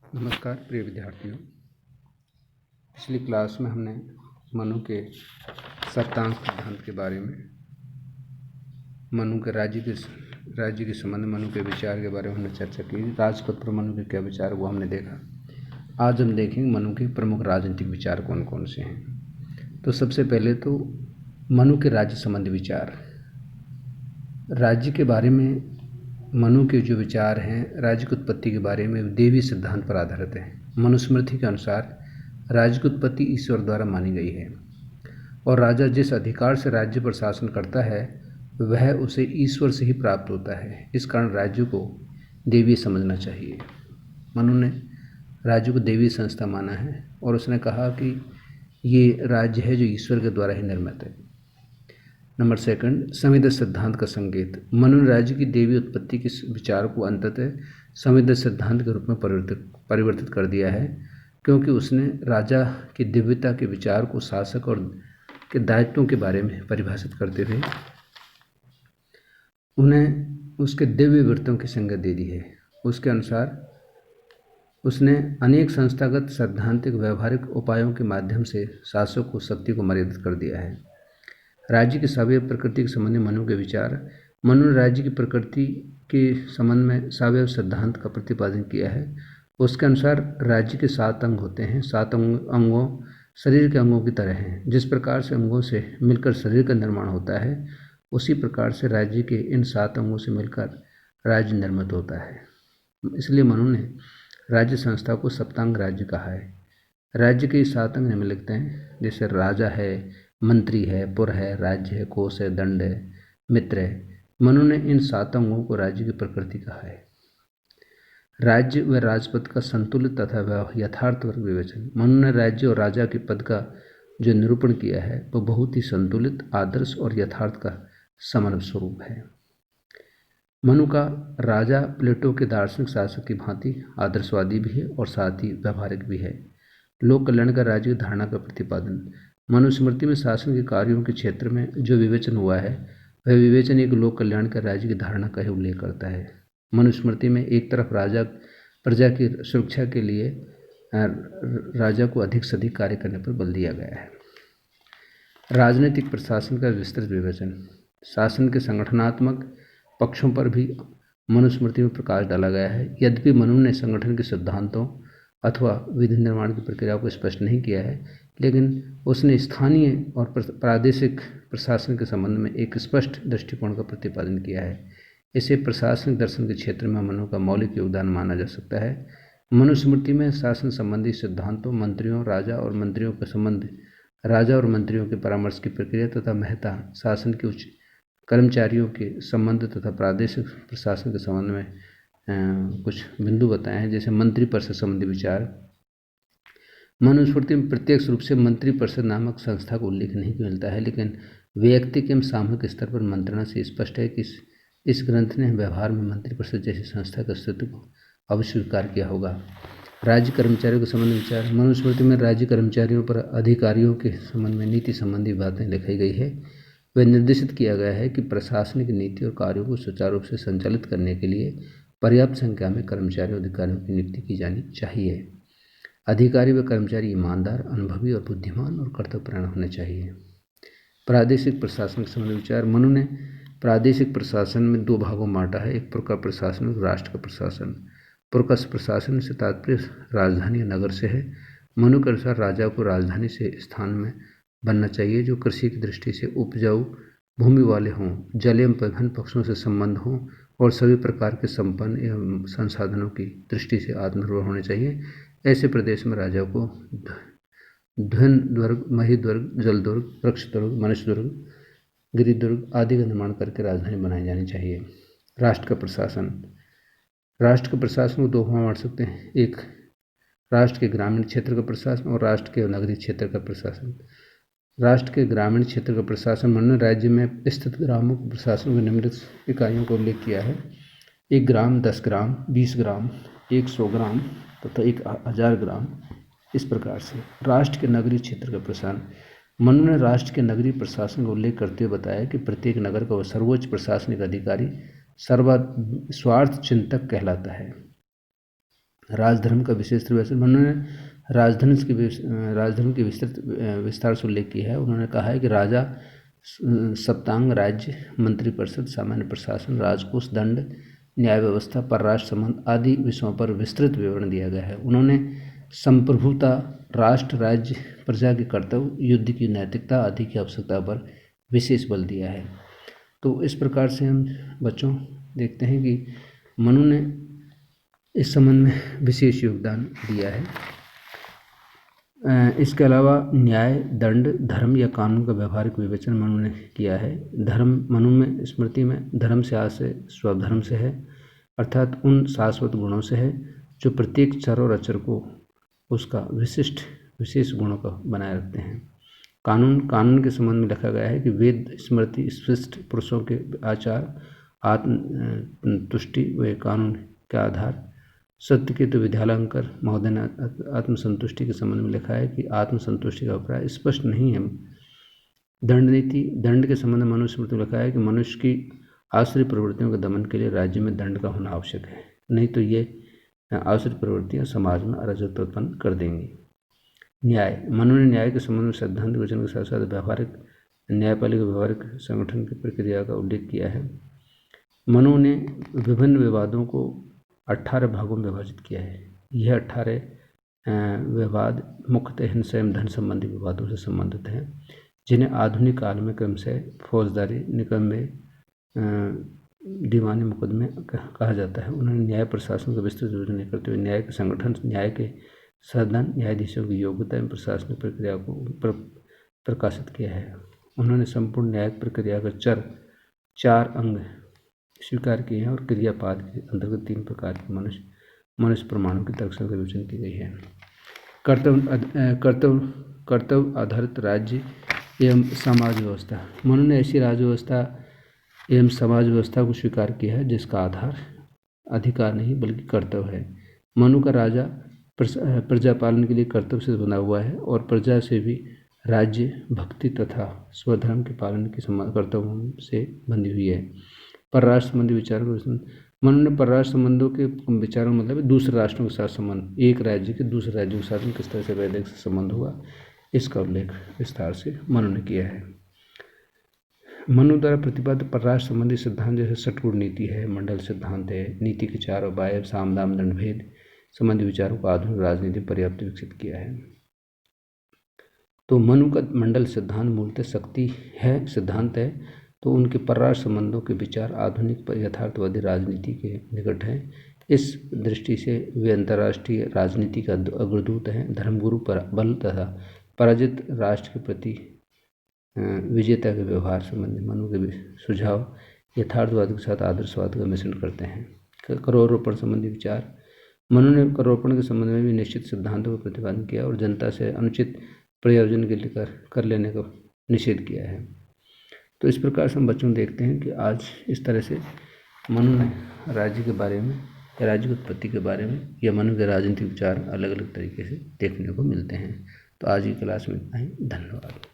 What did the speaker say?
नमस्कार प्रिय विद्यार्थियों। पिछली क्लास में हमने मनु के सप्तांग सिद्धांत के बारे में, मनु के राज्य के संबंध में मनु के विचार के बारे में हमने चर्चा की। राजपद पर मनु के क्या विचार वो हमने देखा। आज हम देखेंगे मनु के प्रमुख राजनीतिक विचार कौन कौन से हैं। तो सबसे पहले तो मनु के राज्य संबंधी विचार। राज्य के बारे में मनु के जो विचार हैं राज्य की उत्पत्ति के बारे में देवी सिद्धांत पर आधारित है। मनुस्मृति के अनुसार राज्य की उत्पत्ति ईश्वर द्वारा मानी गई है और राजा जिस अधिकार से राज्य पर शासन करता है वह उसे ईश्वर से ही प्राप्त होता है। इस कारण राज्य को देवी समझना चाहिए। मनु ने राज्य को देवी संस्था माना है और उसने कहा कि ये राज्य है जो ईश्वर के द्वारा ही निर्मित है। नंबर सेकंड, संविदा सिद्धांत का संकेत। मनु ने राज्य की देवी उत्पत्ति के विचार को अंततः संविदा सिद्धांत के रूप में परिवर्तित कर दिया है, क्योंकि उसने राजा की दिव्यता के विचार को शासक और के दायित्वों के बारे में परिभाषित करते हुए उन्हें उसके दिव्य वृत्तों की संज्ञा दे दी है। उसके अनुसार उसने अनेक संस्थागत सैद्धांतिक व्यवहारिक उपायों के माध्यम से शासक को शक्ति को मर्यादित कर दिया है। राज्य की सावयव प्रकृति के संबंध में मनु के विचार। मनु ने राज्य की प्रकृति के संबंध में सावयव सिद्धांत का प्रतिपादन किया है। उसके अनुसार राज्य के 7 अंग होते हैं। 7 अंगों शरीर के अंगों की तरह हैं। जिस प्रकार से अंगों से मिलकर शरीर का निर्माण होता है उसी प्रकार से राज्य के इन 7 अंगों से मिलकर राज्य निर्मित होता है। इसलिए मनु ने राज्य संस्था को सप्तांग राज्य कहा है। राज्य के 7 अंग निम्नलिखित हैं, जैसे राजा है, मंत्री है, पुर है, राज्य है, कोष है, दंड है, मित्र है। मनु ने इन 7 अंगों को राज्य की प्रकृति कहा है। राज्य व राजपद का संतुलित तथा यथार्थ वर्ग विवेचन। मनु ने राज्य और राजा के पद का जो निरूपण किया है वह बहुत ही संतुलित, आदर्श और यथार्थ का समन्वय स्वरूप है। मनु का राजा प्लेटो के दार्शनिक शासक की भांति आदर्शवादी भी है और साथ ही व्यवहारिक भी है। लोक कल्याण का राज्य की धारणा का प्रतिपादन। मनुस्मृति में शासन के कार्यों के क्षेत्र में जो विवेचन हुआ है वह विवेचन एक लोक कल्याण का राज्य की धारणा का ही उल्लेख करता है। मनुस्मृति में एक तरफ राजा प्रजा की सुरक्षा के लिए राजा को अधिक से अधिक कार्य करने पर बल दिया गया है। राजनीतिक प्रशासन का विस्तृत विवेचन। शासन के संगठनात्मक पक्षों पर भी मनुस्मृति में प्रकाश डाला गया है। यद्यपि मनु ने संगठन के सिद्धांतों अथवा विधि निर्माण की प्रक्रिया को स्पष्ट नहीं किया है, लेकिन उसने स्थानीय और प्रादेशिक प्रशासन के संबंध में एक स्पष्ट दृष्टिकोण का प्रतिपादन किया है। इसे प्रशासनिक दर्शन के क्षेत्र में मनु का मौलिक योगदान माना जा सकता है। मनुस्मृति में शासन संबंधी सिद्धांतों, मंत्रियों, राजा और मंत्रियों के संबंध, राजा और मंत्रियों के परामर्श की प्रक्रिया तथा महता शासन के उच्च कर्मचारियों के संबंध तथा प्रादेशिक प्रशासन के संबंध में कुछ बिंदु बताए हैं, जैसे मंत्री परिषद संबंधी विचार। मनुस्मृति में प्रत्यक्ष रूप से मंत्री परिषद नामक संस्था का उल्लेख नहीं मिलता है, लेकिन वैयक्तिक एवं सामूहिक स्तर पर मंत्रणा से स्पष्ट है कि इस ग्रंथ ने व्यवहार में मंत्री परिषद जैसी संस्था के अस्तित्व को अवश्य स्वीकार किया होगा। राज्य कर्मचारियों के संबंध में विचार। मनुस्मृति में राज्य कर्मचारियों पर अधिकारियों के संबंध में नीति संबंधी बातें लिखाई गई है। वह निर्देशित किया गया है कि प्रशासनिक नीति और कार्यों को सुचारू रूप से संचालित करने के लिए पर्याप्त संख्या में कर्मचारियों अधिकारियों की नियुक्ति की जानी चाहिए। अधिकारी व कर्मचारी ईमानदार, अनुभवी और बुद्धिमान और कर्तव्यपरायण होने चाहिए। प्रादेशिक प्रशासन के संबंध में विचार। मनु ने प्रादेशिक प्रशासन में 2 भागों में बांटा है, एक पुर का प्रशासन और राष्ट्र का प्रशासन। पुर का प्रशासन से तात्पर्य राजधानी या नगर से है। मनु के अनुसार राजा को राजधानी से स्थान में बनना चाहिए जो कृषि की दृष्टि से उपजाऊ भूमि वाले हों, जल एवं विभिन्न पक्षों से संबंध हों और सभी प्रकार के संपन्न एवं संसाधनों की दृष्टि से आत्मनिर्भर होने चाहिए। ऐसे प्रदेश में राजा को धन दुर्ग, मही दुर्ग, जल दुर्ग, वृक्ष दुर्ग, मनुष्य दुर्ग, गिरि दुर्ग आदि का निर्माण करके राजधानी बनाई जानी चाहिए। राष्ट्र का प्रशासन। राष्ट्र के प्रशासन को 2 भाग में बांट सकते हैं, एक राष्ट्र के ग्रामीण क्षेत्र का प्रशासन और राष्ट्र के नगरीय क्षेत्र का प्रशासन। राष्ट्र के ग्रामीण क्षेत्र का प्रशासन। मनु ने राज्य में स्थित ग्रामों के प्रशासन को निम्नलिखित इकाइयों का उल्लेख किया है: 1 ग्राम, 10 ग्राम, 20 ग्राम, 100 ग्राम तथा 1000 ग्राम। इस प्रकार से राष्ट्र के नगरीय क्षेत्र का प्रशासन। मनु ने राष्ट्र के नगरीय प्रशासन का उल्लेख करते हुए बताया कि प्रत्येक नगर का सर्वोच्च प्रशासनिक अधिकारी स्वार्थ चिंतक कहलाता है। राजधर्म का विशेष वैसे उन्होंने राजधर्म की विस्तृत विस्तार से उल्लेख किया है। उन्होंने कहा है कि राजा, सप्तांग राज्य, मंत्रिपरिषद, सामान्य प्रशासन, राजकोष, दंड, न्याय व्यवस्था, परराष्ट्र संबंध आदि विषयों पर विस्तृत विवरण दिया गया है। उन्होंने संप्रभुता, राष्ट्र, राज्य, प्रजा के कर्तव्य, युद्ध की नैतिकता आदि की आवश्यकता पर विशेष बल दिया है। तो इस प्रकार से हम बच्चों देखते हैं कि मनु ने इस संबंध में विशेष योगदान दिया है। इसके अलावा न्याय, दंड, धर्म या कानून का व्यवहारिक विवेचन मनु ने किया है। धर्म मनु में स्मृति में धर्म से आशय स्वधर्म से है, अर्थात उन शाश्वत गुणों से है जो प्रत्येक चर और अचर को उसका विशेष गुणों का बनाए रखते हैं। कानून के संबंध में लिखा गया है कि वेद, स्मृति, स्पष्ट पुरुषों के आचार, आत्मतुष्टि व कानून के आधार। सत्य के तो विद्यालंकर महोदय ने आत्मसंतुष्टि के संबंध में लिखा है कि आत्मसंतुष्टि का अभिप्राय स्पष्ट नहीं है। दंड के संबंध में मनुस्मृति में लिखा है कि मनुष्य की आश्रित प्रवृत्तियों के दमन के लिए राज्य में दंड का होना आवश्यक है, नहीं तो ये आश्रित प्रवृत्तियां समाज में अराजकता उत्पन्न कर देंगी। न्याय, मनु ने न्याय के संबंध में सैद्धांतिक वचन के साथ साथ व्यावहारिक न्यायपालिका व्यवहारिक संगठन की प्रक्रिया का उल्लेख किया है। मनु ने विभिन्न विवादों को 18 भागों में विभाजित किया है। यह 18 विवाद मुख्यतः हिंसा एवं धन संबंधी विवादों से संबंधित हैं, जिन्हें आधुनिक काल में क्रमशः फौजदारी, निकम्मे, दीवानी मुकदमे कहा जाता है। उन्होंने न्याय प्रशासन का विस्तृत विवरण करते हुए न्याय के संगठन, न्याय के साधन, न्यायाधीशों की योग्यता एवं प्रशासनिक प्रक्रिया को प्रकाशित किया है। उन्होंने संपूर्ण न्यायिक प्रक्रिया का 4 अंग स्वीकार किए हैं और क्रियापाद के अंतर्गत 3 प्रकार के मनुष्य प्रमाणों की तर्कसंगत विवेचन की गई है। कर्तव्य आधारित राज्य एवं समाज व्यवस्था, मनु ने ऐसी राज्य व्यवस्था एवं समाज व्यवस्था को स्वीकार किया है जिसका आधार अधिकार नहीं बल्कि कर्तव्य है। मनु का राजा प्रजा पालन के लिए कर्तव्य से बना हुआ है और प्रजा से भी राज्य भक्ति तथा स्वधर्म के पालन के कर्तव्यों से बंधी हुई है। परराष्ट्र संबंधी विचारों को मनु ने परराष्ट्र संबंधों के विचारों मतलब दूसरे राष्ट्रों के साथ संबंध, एक राज्य के दूसरे राज्यों के साथ में किस तरह से वैदिक से संबंध हुआ, इसका उल्लेख विस्तार से मनु ने किया है। मनु द्वारा प्रतिपादित परराष्ट्र संबंधी सिद्धांत जैसे षटगुण नीति है, मंडल सिद्धांत है, नीति के 4 उपाय, साम दाम दंड भेद संबंधी विचारों को आधुनिक राजनीति पर्याप्त विकसित किया है। तो मनु का मंडल सिद्धांत मूलतः शक्ति है, सिद्धांत है, तो उनके परराष्ट्र संबंधों के विचार आधुनिक यथार्थवादी राजनीति के निकट हैं। इस दृष्टि से वे अंतर्राष्ट्रीय राजनीति का अग्रदूत हैं। धर्मगुरु पर बल तथा पराजित राष्ट्र के प्रति विजेता के व्यवहार संबंधी मनु के सुझाव यथार्थवाद के साथ आदर्शवाद का मिश्रण करते हैं। करोड़ारोपण संबंधी विचार, मनु ने करोड़ारोपण के संबंध में भी निश्चित सिद्धांतों का प्रतिपादन किया और जनता से अनुचित प्रयोजन के लिए कर लेने का निषेध किया है। तो इस प्रकार से हम बच्चों देखते हैं कि आज इस तरह से मनु ने राज्य के बारे में या राज्य की उत्पत्ति के बारे में या मनु के राजनीतिक विचार अलग अलग तरीके से देखने को मिलते हैं। तो आज की क्लास में इतना ही। धन्यवाद।